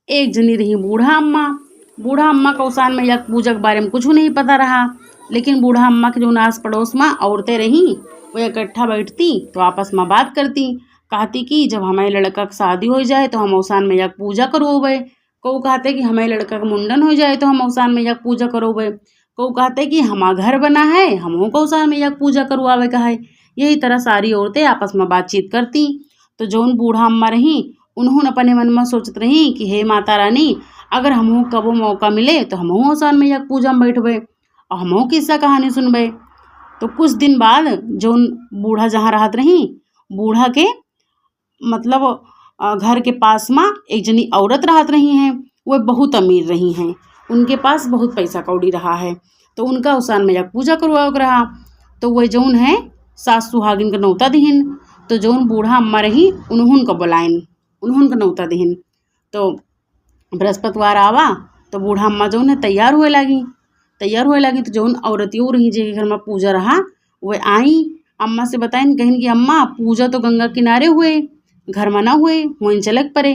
एक जनी रही बूढ़ा अम्मा का उसान मैया के पूजा के बारे में कुछ नहीं पता रहा। लेकिन बूढ़ा अम्मा के जो आस पड़ोस में औरतें रहीं वो इकट्ठा बैठती तो आपस में बात करती। कहती कि जब हमारे लड़का की शादी हो जाए तो हम औसान मैया की पूजा करोगे। कऊ कहते कि हमारे लड़का का मुंडन हो जाए तो हम औसान मैया की पूजा करोगे। कऊ कहते कि हमारा घर बना है हम औसान मैया की पूजा करवावे का है। यही तरह सारी औरतें आपस में बातचीत करती। तो जौन बूढ़ा अम्मा रही उन्होंने अपने मन में सोचत रही कि हे माता रानी, अगर हमहू कबो मौका मिले तो हमहू औसान मैया के पूजा में बैठबे और हमहू किस्सा कहानी सुनबे। तो कुछ दिन बाद जौन बूढ़ा जहाँ रहत रही, बूढ़ा के मतलब घर के पास में एक जनी औरत रहत रही हैं। वह बहुत अमीर रही हैं, उनके पास बहुत पैसा कौड़ी रहा है। तो उनका औसान मैया के पूजा करवाओ रहा। तो वह जौन है सास सुहागिन का नौता दिहिन। तो जौन बूढ़ा अम्मा रही उन्होंने का बुलाइन, उन्होंने का नौता दिहिन। तो बृहस्पतिवार आवा तो बूढ़ा अम्मा जौन है तैयार हुए लगी। तो जौन औरतियों रही जिनके घर में पूजा रहा वह आई अम्मा से बताइन, कहिन कि अम्मा पूजा तो गंगा किनारे हुए, घर में ना हुए, वहीं चलक पड़े।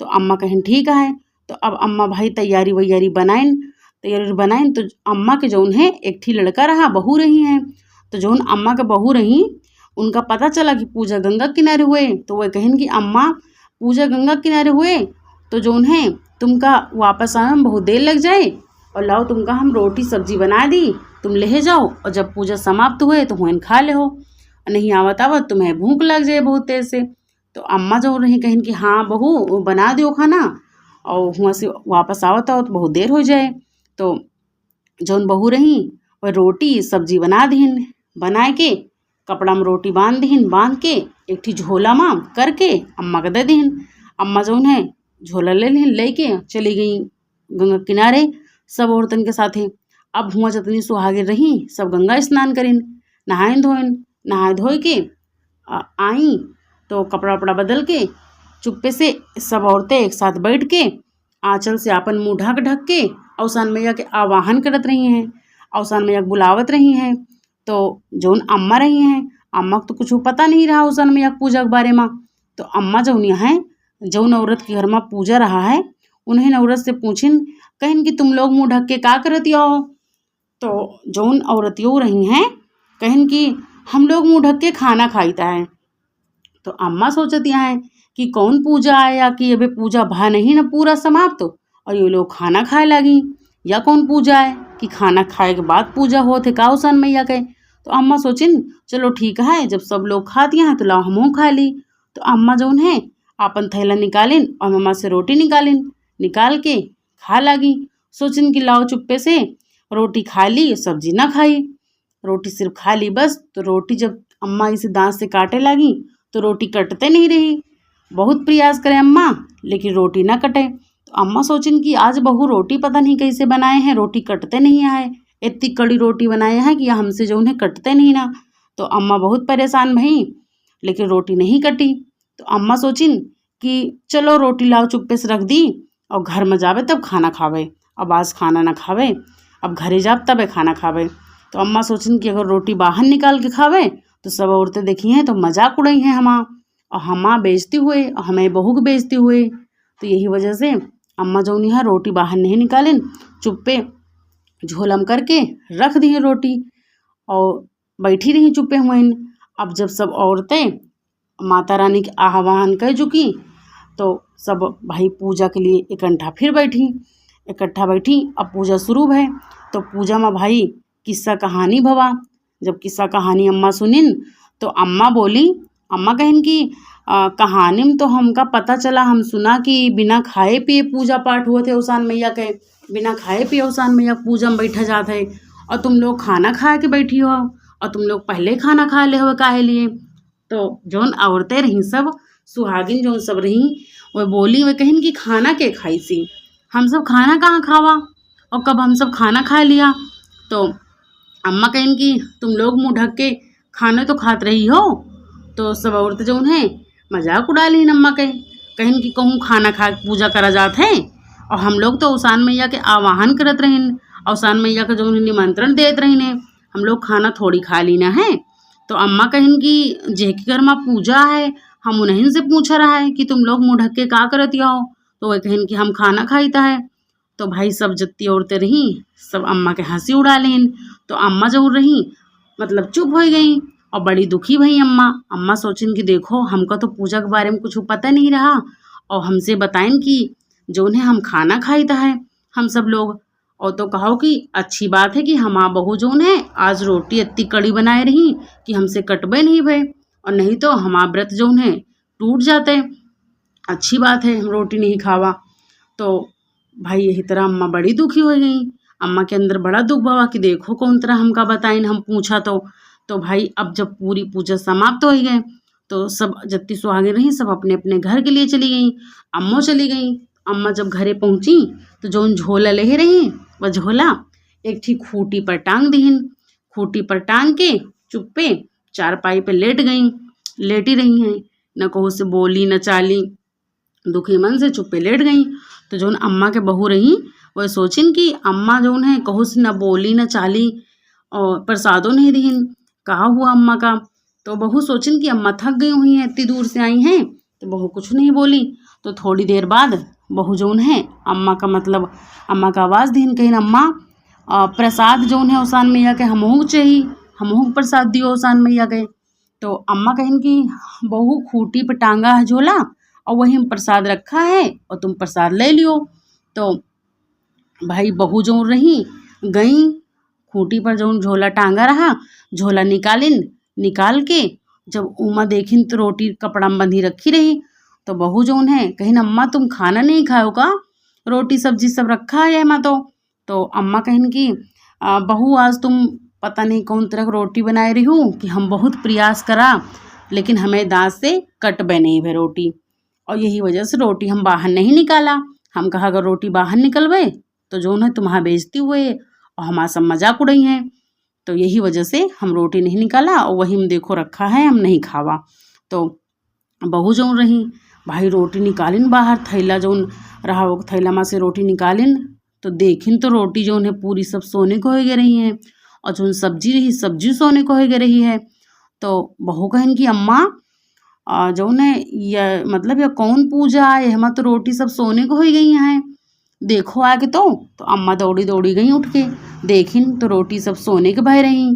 तो अम्मा कहिन ठीक है। तो अब अम्मा भाई तैयारी बनाइन। तो अम्मा के जौन है एक ठी लड़का रहा, बहू रही हैं। तो जौन अम्मा के बहू रही उनका पता चला कि पूजा गंगा किनारे हुए। तो वह कहिन कि अम्मा पूजा गंगा किनारे हुए तो जौन है तुमका वापस आने में बहुत देर लग जाए, और लाओ तुमका हम रोटी सब्जी बना दी, तुम ले जाओ और जब पूजा समाप्त हुए तो हुन खा ले हो, नहीं आवत तुम्हें भूख लग जाए बहुत तेज से। तो अम्मा जो रही कहिन कि हाँ बहू बना दियो खाना, और वहाँ से वापस आवत तो बहुत देर हो जाए। तो जौन बहू रही वह रोटी सब्जी बना दीन, बनाए के कपड़ा में रोटी बांध के एक ठी झोला में करके अम्मा के दे दीन। अम्मा जौन है झोला ले के चली गई गंगा किनारे सब औरतन के साथे। अब हुआ जितनी सुहागिन रही सब गंगा स्नान करिन, नहाए धोए के आई। तो कपड़ा वपड़ा बदल के चुप्पे से सब औरतें एक साथ बैठ के आंचल से अपन मुँह ढक के औसान मैया के आवाहन करत रही हैं, औसान मैया के बुलावत रही हैं। तो जौन अम्मा रही हैं, अम्मा को तो कुछ पता नहीं रहा औसान मैया के पूजा के बारे में। तो अम्मा जौन है जौन औरत के घर में पूजा रहा है उन्हें औरत से पूछिन, कहिन कि तुम लोग मुँह ढक के का करती हो। तो जौन औरतियों रही हैं कहिन कि हम लोग मुँह ढक के खाना खाईता है। तो अम्मा सोचती हैं कि कौन पूजा है, या कि अबे पूजा भा नहीं ना पूरा समाप्त तो और ये लोग खाना खाए लगी, या कौन पूजा है कि खाना खाए के बाद पूजा होते का औसान मैया के। तो अम्मा सोचिन चलो ठीक है, जब सब लोग खा दिया हैं तो लाओ हमहू खा ली। तो अम्मा जौन है अपन थैला निकालिन और मम्मा से रोटी निकाल के खा लगी। सोचिन कि लाओ चुप्पे से रोटी खा ली, सब्जी ना खाई, रोटी सिर्फ खा ली बस। तो रोटी जब अम्मा इसे दांत से काटे लगी तो रोटी कटते नहीं रही। बहुत प्रयास करे अम्मा लेकिन रोटी ना कटे। तो अम्मा सोचिन कि आज बहू रोटी पता नहीं कैसे बनाए हैं, रोटी कटते नहीं आए, इतनी कड़ी रोटी बनाए हैं कि हमसे जो उन्हें कटते नहीं ना। तो अम्मा बहुत परेशान भई लेकिन रोटी नहीं कटी। तो अम्मा सोचिन कि चलो रोटी लाओ चुप्पे से रख दी, और घर में जावे तब खाना खावे, अब आज खाना ना खावे, अब घरे जाब तब खाना खावे। तो अम्मा सोचिन कि अगर रोटी बाहर निकाल के खावे तो सब औरतें देखी हैं तो मजाक उड़ाई हैं और हमा बेचती हुए और हमें बहू को बेचती हुए। तो यही वजह से अम्मा जो है रोटी बाहर नहीं निकालें, चुप्पे झोलम करके रख दी रोटी और बैठी रही चुप्पे हुए। अब जब सब औरतें माता रानी के आह्वान कर चुकी तो सब भाई पूजा के लिए इकट्ठा बैठी। अब पूजा शुरू है। तो पूजा में भाई किस्सा कहानी भवा। जब किस्सा कहानी अम्मा सुनिन तो अम्मा कहिन कि कहानी में तो हमका पता चला, हम सुना कि बिना खाए पिए पूजा पाठ हुए थे औसान मैया के, बिना खाए पिए औसान मैया पूजा में बैठा जाता है, और तुम लोग खाना खा के बैठी हो और तुम लोग पहले खाना खा ले हो काहे लिए। तो जौन औरतें रहीं सब सुहागिन जौन सब रहीं वह बोली, वह कहिन कि खाना के खाई सी, हम सब खाना कहाँ खावा और कब हम सब खाना खा लिया। तो अम्मा कहिन कि तुम लोग मुँह ढक के खाने तो खात रही हो। तो सब औरतें जो है मजाक उड़ा ली अम्मा के, कहिन कि कहूँ खाना खा के पूजा करा जात है, और हम लोग तो औसान मैया के आवाहन करत रहिन, औसान मैया का जो निमंत्रण देत रहिन, हम लोग खाना थोड़ी खा ली ना है। तो अम्मा कहिन कि जेके घर में पूजा है हम उन्हीं से पूछ रहा है कि तुम लोग मुँह ढक के का करत हो। तो वह कहन कि हम खाना खाईता है। तो भाई सब जितनी औरतें रहीं सब अम्मा के हंसी उड़ा लेन। तो अम्मा जरूर रही मतलब चुप हो गई और बड़ी दुखी भई अम्मा। अम्मा सोचिन कि देखो हमका तो पूजा के बारे में कुछ पता नहीं रहा और हमसे बताइन कि जो है हम खाना खाईता है हम सब लोग। और तो कहो कि अच्छी बात है कि हमार बहू जोन है आज रोटी इतनी कड़ी बनाए रही कि हमसे कटबे नहीं भय, और नहीं तो हमार व्रत जोन है टूट जाते। अच्छी बात है हम रोटी नहीं खावा। तो भाई यही तरह अम्मा बड़ी दुखी हो गई। अम्मा के अंदर बड़ा दुख भवा कि देखो कौन तरह हमका बताइन हम पूछा तो भाई अब जब पूरी पूजा समाप्त हो गए तो सब जितनी सुहागिन रही सब अपने अपने घर के लिए चली गई। अम्मो चली गई। अम्मा जब घरे पहुंची तो जो झोला ले रही वह झोला एक ठीक खूटी पर टांग दीन। खूटी पर टांग के चुप्पे चारपाई पे लेट गई। लेटी रही हैं न कहू से बोली न चाली, दुखी मन से चुप्पे लेट गई। तो जो अम्मा के बहू रही वह सोचिन कि अम्मा जो है कहू से न बोली न चाली और प्रसादों नहीं दीन, कहा हुआ अम्मा का। तो बहू सोचिन कि अम्मा थक गई हुई हैं इतनी दूर से आई हैं। तो बहू कुछ नहीं बोली। तो थोड़ी देर बाद बहू जौन है अम्मा का मतलब अम्मा का आवाज़ दीन कहीं अम्मा प्रसाद जौन है ओसान मैया के हमहू चाहिए, हमहू प्रसाद दियो ओसान मैया के। तो अम्मा कहें कि बहू खूटी पे टांगा है झोला और वहीं में प्रसाद रखा है और तुम प्रसाद ले लियो। तो भाई बहू जो रही गई खूटी पर जो झोला टांगा रहा, झोला निकाल के जब उमा देखिन तो रोटी कपड़ा में बंधी रखी रही। तो बहू जो है कहीं अम्मा तुम खाना नहीं खाओ का, रोटी सब्जी सब रखा है अम्मा। तो अम्मा कहें कि बहू आज तुम पता नहीं कौन तरह की रोटी बनाए रही हूँ कि हम बहुत प्रयास करा लेकिन हमें दांत से कटबे नहीं भे रोटी, और यही वजह से रोटी हम बाहर नहीं निकाला। हम कहा अगर रोटी बाहर निकलवे तो जो है तुम्हारा बेइज्जती हुए और हमारा सब मजाक उड़ई है। तो यही वजह से हम रोटी नहीं निकाला और वही में देखो रखा है हम नहीं खावा। तो बहू जो रही भाई रोटी निकालिन बाहर, थैला जो रहा वो थैला में से रोटी निकालिन तो देखिन तो रोटी जो है पूरी सब सोने को हो गए रही है और जो सब्जी रही सब्जी सोने को हो गए रही है। तो बहू कहन कि अम्मा जो ने यह मतलब यह कौन पूजा है, हमारा तो रोटी सब सोने को हो गई हैं, देखो आके। तो अम्मा दौड़ी दौड़ी गई उठ के देखिन तो रोटी सब सोने के भय रही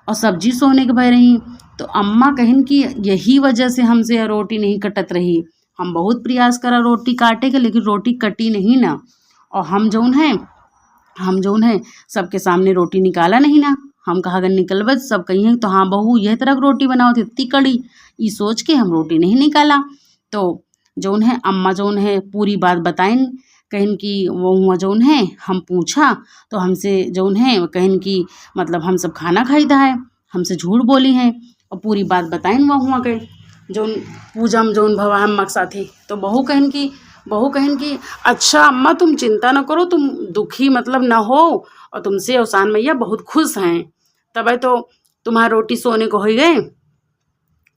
और सब्जी सोने के भय रही। तो अम्मा कहन कि यही वजह से हमसे यह रोटी नहीं कटत रही, हम बहुत प्रयास करा रोटी काटे के लेकिन रोटी कटी नहीं ना, और हम जौन है सबके सामने रोटी निकाला नहीं ना। हम कहा अगर निकलबे सब कहीं तो हाँ बहू यह तरह रोटी बनाओ थी इतनी कड़ी, ये सोच के हम रोटी नहीं निकाला। तो जौन है अम्मा जौन है पूरी बात बताइन कहन कि वो हुआ जौन है हम पूछा तो हमसे जौन है कहन कि मतलब हम सब खाना खाईदा है, हमसे झूठ बोली हैं और पूरी बात बताइन वो हुआ के जौन पूजा में जौन भवा हम मकसा थे। तो बहू कहन कि अच्छा अम्मा तुम चिंता न करो, तुम दुखी मतलब न हो और तुमसे ओसान मैया बहुत खुश हैं, तब तो तुम्हारा रोटी सोने को हो गए,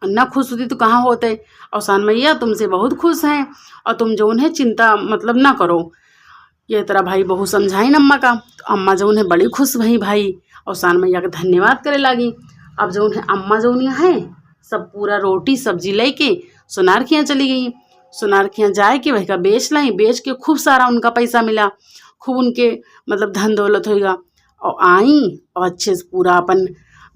न खुश होती तो कहाँ होते। ओसान मैया तुमसे बहुत खुश हैं और तुम जौन है चिंता मतलब ना करो। ये तरह भाई बहू समझाई अम्मा का। तो अम्मा जौन है बड़ी खुश भई भाई ओसान मैया का धन्यवाद करे लगी। अब जौन है अम्मा जौन है सब पूरा रोटी सब्जी लेके सोनार खियाँ चली गई। सोनार खियाँ जाए के वही का बेच लाई, बेच के खूब सारा उनका पैसा मिला, खूब उनके मतलब धन दौलत होगा और आई और अच्छे से पूरा अपन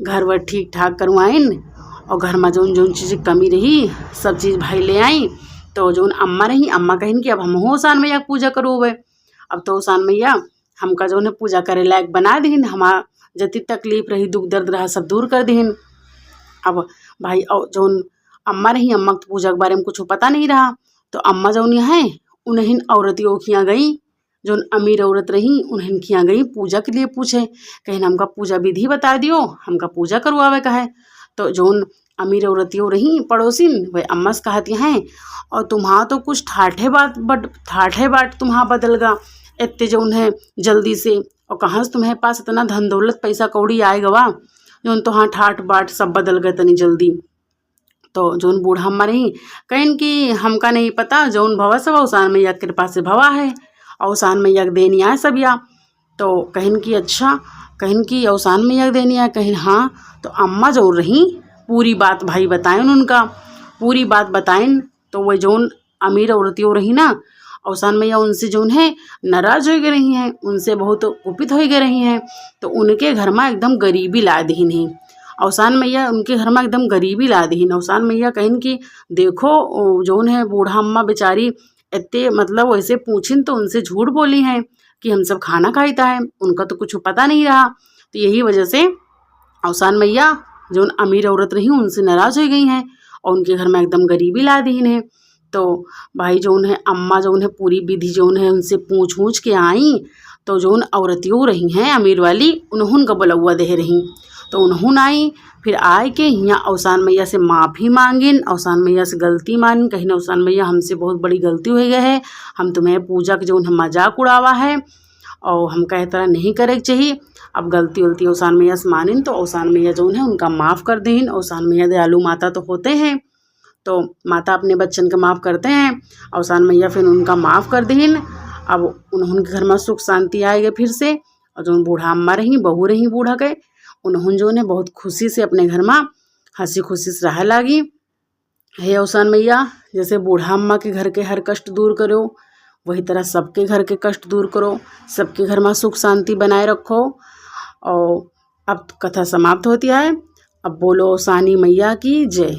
घर वर ठीक ठाक करवाइन और घर में जौन चीज़ कमी रही सब चीज़ भाई ले आई। तो जौन अम्मा रही अम्मा कहिन कि अब हम हो ओसान मैया पूजा करो हुए। अब तो ओसान मैया हमका जौन है पूजा करे लायक बना दीन, हमारा जितनी तकलीफ रही दुख दर्द रहा सब दूर कर दीन। अब भाई जौन अम्मा रही अम्मा तो पूजा के बारे में कुछ पता नहीं रहा। तो अम्मा जौन है उन्हें औरतियों खियाँ गई, जौन अमीर औरत रही उन्हें खियाँ गई पूजा के लिए पूछे कहीं हमका पूजा विधि बता दियो, हमका पूजा करवावे का है। तो जौन अमीर औरतियों रही पड़ोसिन वह अम्मा से कहती हैं और तुम्हारा तो कुछ ठाठे बाट तुम्हारा बदल गा इतने जौन है जल्दी से, और कहाँ से तुम्हारे पास इतना धन दौलत पैसा कौड़ी आएगा वा जौन तो हाँ ठाठ बाट सब बदल गए तनी जल्दी। तो जौन बूढ़ा अम्मा रही कहीं कि हमका नहीं पता जौन भवा सब ओसान मैया के कृपा से भवा है और ओसान मैया के देनी आए सब या। तो कहीं कि अच्छा कहीं कि ओसान मैया के देनी आए कहीं हाँ। तो अम्मा जौन रही पूरी बात भाई बताएं उनका, पूरी बात बताएं। तो वह जौन अमीर औरतियों रही ना अवसान मैया उनसे जौन है नाराज हो गए रही हैं, उनसे बहुत कुपित हो गए रही हैं। तो उनके घर में एकदम गरीबी ला दीन ही। अवसान मैया उनके घर में एकदम गरीबी ला दीन। अवसान मैया कहिन कि देखो जौन है बूढ़ा अम्मा बेचारी इतने मतलब वैसे पूछिन तो उनसे झूठ बोली हैं कि हम सब खाना खाईता है, उनका तो कुछ पता नहीं रहा। तो यही वजह से अवसान मैया जो अमीर औरत रही उनसे नाराज हो गई हैं और उनके घर में एकदम गरीबी ला दीन है। तो भाई जौन है अम्मा जौन है पूरी विधि जौन है उनसे पूछ के आई। तो जौन औरतियों रही हैं अमीर वाली उन्होंने का बलौआ दे रही। तो उन्होंने आई फिर आए के यहाँ अवसान मैया से माफ़ी मांगिन, अवसान मैया से गलती मानिन, कहीं ना अवसान मैया हमसे बहुत बड़ी गलती हो गई है, हम तुम्हें पूजा के जौन है मजाक उड़ावा है और हम कहे तरह नहीं करे चाहिए। अब गलती उलती अवसान मैया से मानिन तो अवसान मैया जौन है उनका माफ़ कर दें। अवसान मैया दयालु माता तो होते हैं, तो माता अपने बच्चन का माफ़ करते हैं। अवसान मैया फिर उनका माफ़ कर दीन। अब उन्होंने घर में सुख शांति आएगा फिर से। और जो बूढ़ा अम्मा रही बहू रही बूढ़ा के उन्होंने जो है बहुत खुशी से अपने घर में हंसी खुशी से रह लागी। हे अवसान मैया जैसे बूढ़ा अम्मा के घर के हर कष्ट दूर करो वही तरह सबके घर के कष्ट दूर करो, सबके घर में सुख शांति बनाए रखो। और अब कथा समाप्त होती है। अब बोलो अवसानी मैया की जय।